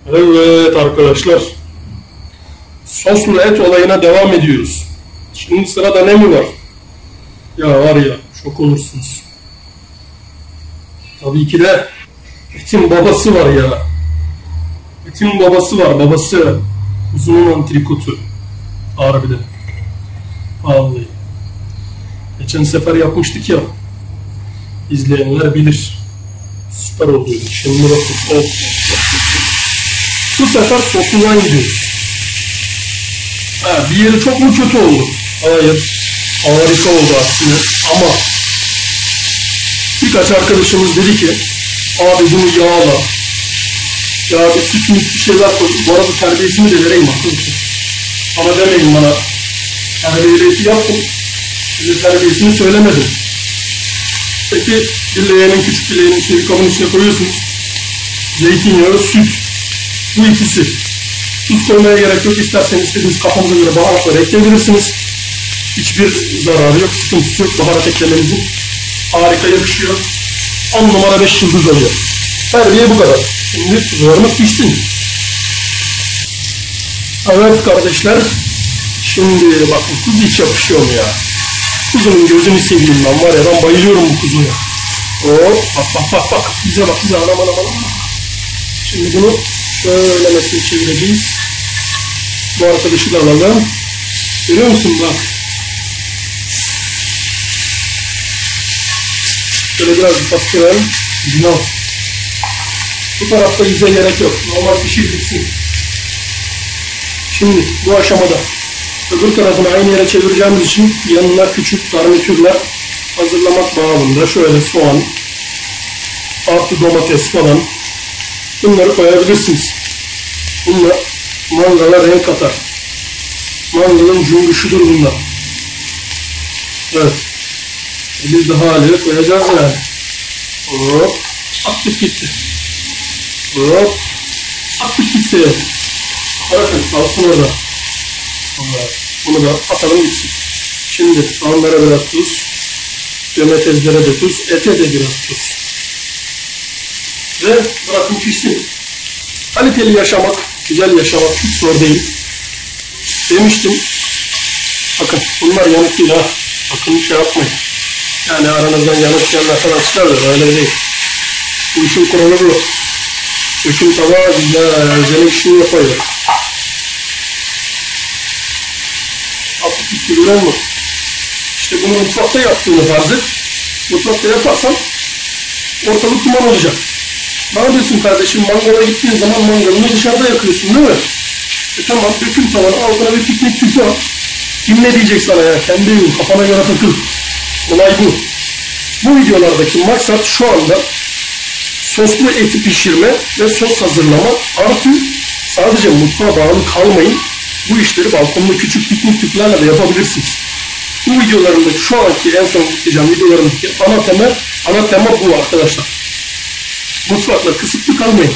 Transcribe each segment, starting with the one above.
Evet arkadaşlar, soslu et olayına devam ediyoruz. Şimdi sırada ne mi var? Ya var ya, şok olursunuz. Tabii ki de etin babası var ya. Etin babası var, babası. Uzunun antrikotu. Harbiden. Vallahi. Geçen sefer yapmıştık ya. İzleyenler bilir. Süper oluyordu. Şimdi bakın. Oh. Bu sefer sosludan gidiyoruz. Bir yeri çok mu kötü oldu? Hayır. Harika oldu aslında. Ama birkaç arkadaşımız dedi ki abi bunu yağla. Ya bir süt bir şeyler koy. Bu arada terbiyesini de vereyim arkadaşlar. Ama demeyin bana. Terbiyesi yaptım. Size terbiyesini söylemedim. Peki bir leğenin, küçük bir leğenin içine bir kabın içine koyuyorsunuz. Zeytinyağı, süt. Bu ikisi. Tuz koymaya gerek yok. İsterseniz istediğiniz kafanıza göre baharatları ekleyebilirsiniz. Hiçbir zararı yok, sıkıntısı yok. Baharat eklemenizin harika yakışıyor. 10 numara 5 yıldız oluyor. Terbiye bu kadar. Şimdi kuzularımız pişsin. Evet kardeşler. Şimdi bakın kuzu hiç yakışıyor mu ya? Kuzunun gözünü seveyim ben var ya, ben bayılıyorum bu kuzuya. Hop bak. Bize bak bize anam. Şimdi bunu şöyle mesela çevireceğiz. Bu arkadaşı da alalım. Görüyor musun bak. Şöyle biraz bastıralım. Güzel. Bu tarafta yüze gerek yok. Normal pişir bitsin. Şimdi bu aşamada öbür tarafını aynı yere çevireceğimiz için yanına küçük garnitürler hazırlamak babında şöyle soğan, artı domates falan bunları koyabilirsiniz. Bunlar mangala renk katar. Mangalın cümbüşüdür bunlar. Evet. Biz de haliyle koyacağız yani. Hop. Attık gitti. Hop. Attık gitti. Bakın kalsın orada. Bunu da atalım gitsin. Şimdi soğanlara biraz tuz. Domateslere de tuz. Ete de biraz tuz. Ve bırakın pişsin. Kaliteli yaşamak, güzel yaşamak hiç zor değil. Demiştim. Bakın bunlar yanık değil ha. Bakın şey yapmayın. Yani aranızdan yanık yiyen arkadaşlar da öyle değil. Bu işin kuralı bu. Döküm tava güzel işini yapıyor. Hafif bir kürüren mi? İşte bunu mutfakta yaptığını farz et. Mutfakta yaparsan ortalık duman olacak. Ne yapıyorsun kardeşim? Mangala gittiğin zaman mangalını dışarıda yakıyorsun değil mi? Tamam, döküm tavanı altına bir piknik tüpü al. Kim ne diyecek sana ya? Kendi evin, kafana göre takıl. Olay bu. Bu videolardaki maksat şu anda soslu eti pişirme ve sos hazırlama. Artı sadece mutfağa bağlı kalmayın. Bu işleri balkonda küçük piknik tüplerle de yapabilirsiniz. Bu videolarında şu anki en son yükleyeceğim videolarındaki ana tema bu arkadaşlar. Mutfakla kısıtlı kalmayın.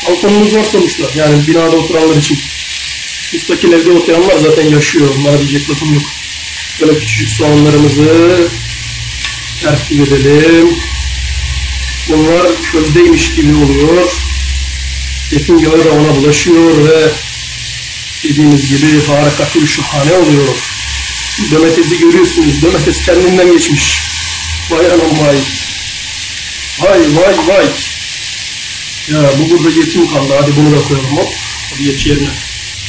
Balkonunuz var sonuçta. Yani binada oturanlar için. Müstakil evde oturanlar zaten yaşıyor. Onlara diyecek lafım yok. Böyle küçücük soğanlarımızı ters edelim. Bunlar közdeymiş gibi oluyor. Etin yağı da ona bulaşıyor ve dediğimiz gibi harika bir şahane oluyor. Domatesi görüyorsunuz. Domates kendinden geçmiş. Vay anam vay. Vay. Ya bu burada yetim kaldı. Hadi bunu da koyalım hop. Hadi geç yerine.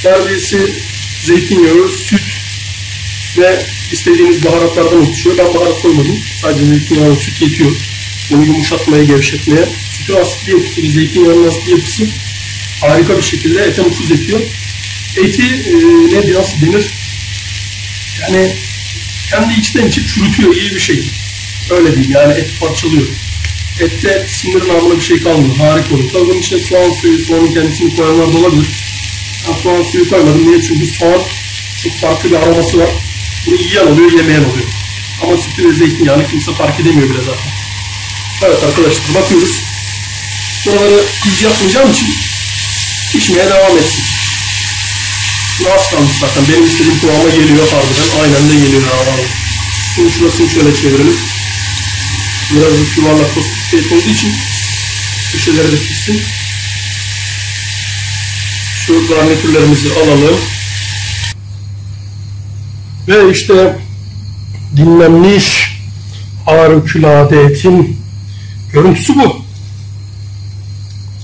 Terbiyesi zeytinyağı, süt ve istediğiniz baharatlardan oluşuyor. Ben baharat koymadım. Sadece zeytinyağı, süt yetiyor. Bunu yumuşatmaya, gevşetmeye. Sütün asitli yapısı ve zeytinyağının asitli yapısı harika bir şekilde ete nüfuz ediyor. Eti nasıl denir? Yani kendi içten içe çürütüyor, iyi bir şey. Öyle diyeyim yani, et parçalıyor. Ette sinir namına bir şey kalmıyor. Harika oluyor. Tabii bunun içine soğan suyu, soğanın kendisini koyanlar da olabilir. Ben soğan suyu koymadım. Niye? Çünkü soğan çok farklı bir aroması var. Bunu yiyen oluyor, yemeyen oluyor. Ama sütü ve zeytinyağını kimse fark edemiyor bile zaten. Evet arkadaşlar, bakıyoruz. Buraları iz yapmayacağım için pişmeye devam etsin. Bunu az kalmış zaten. Benim istediğim kıvama geliyor harbiden. Aynen de geliyor. Şimdi şurasını şöyle çevirelim. Biraz yuvarlak tost olduğu için köşelere de pişsin. Şu garnitürlerimizi alalım. Ve işte dinlenmiş harikulade etin görüntüsü bu.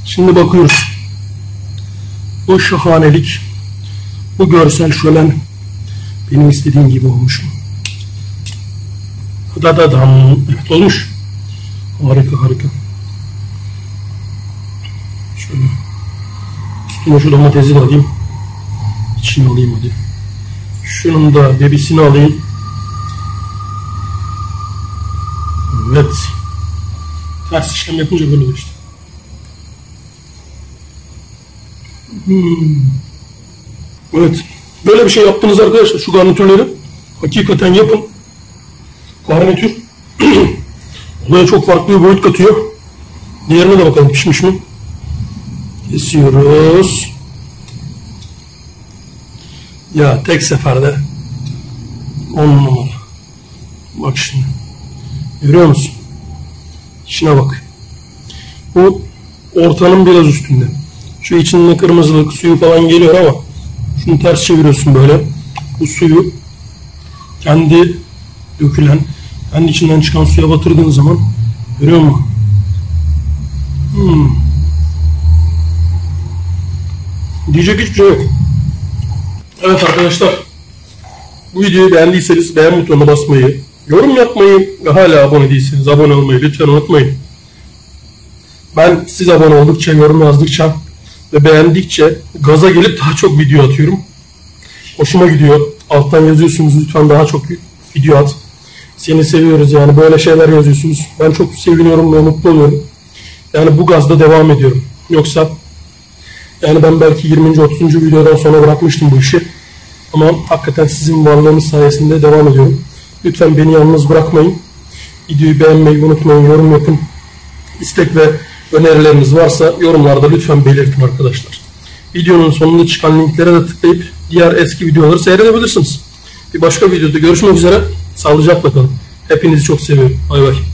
Şimdi bakıyoruz. Bu şahanelik, bu görsel şölen benim istediğim gibi olmuş mu? Dadadam. Evet, olmuş. Harika harika. Şöyle üstüne şu domatesi de alayım. İçini alayım hadi. Şunun da bebisini alayım. Evet. Ters işlem yapınca böyle oluyor işte. Evet. Böyle bir şey yaptınız arkadaşlar. Şu garnitürleri hakikaten yapın. Garnitür olaya çok farklı bir boyut katıyor. Diğerine de bakalım pişmiş mi? Kesiyoruz. Ya tek seferde 10 numara. Bak şimdi. Görüyor musun? İçine bak. Bu ortanın biraz üstünde. Şu içinde kırmızılık suyu falan geliyor ama şunu ters çeviriyorsun böyle. Bu suyu kendi dökülen, kendi içinden çıkan suya batırdığın zaman görüyor musun? Diyecek hiçbir şey yok. Evet arkadaşlar, bu videoyu beğendiyseniz beğen butonuna basmayı, yorum yapmayı ve hala abone değilseniz abone olmayı lütfen unutmayın. Ben siz abone oldukça, yorum yazdıkça ve beğendikçe gaza gelip daha çok video atıyorum. Hoşuma gidiyor. Alttan yazıyorsunuz lütfen daha çok video at. Seni seviyoruz yani, böyle şeyler yazıyorsunuz. Ben çok seviniyorum ve mutlu oluyorum. Yani bu gazda devam ediyorum. Yoksa yani ben belki 20. 30. videodan sonra bırakmıştım bu işi. Ama hakikaten sizin varlığınız sayesinde devam ediyorum. Lütfen beni yalnız bırakmayın. Videoyu beğenmeyi unutmayın. Yorum yapın. İstek ve önerileriniz varsa yorumlarda lütfen belirtin arkadaşlar. Videonun sonunda çıkan linklere de tıklayıp diğer eski videoları seyredebilirsiniz. Bir başka videoda görüşmek üzere. Sağlıcakla kalın. Hepinizi çok seviyorum. Bay bay.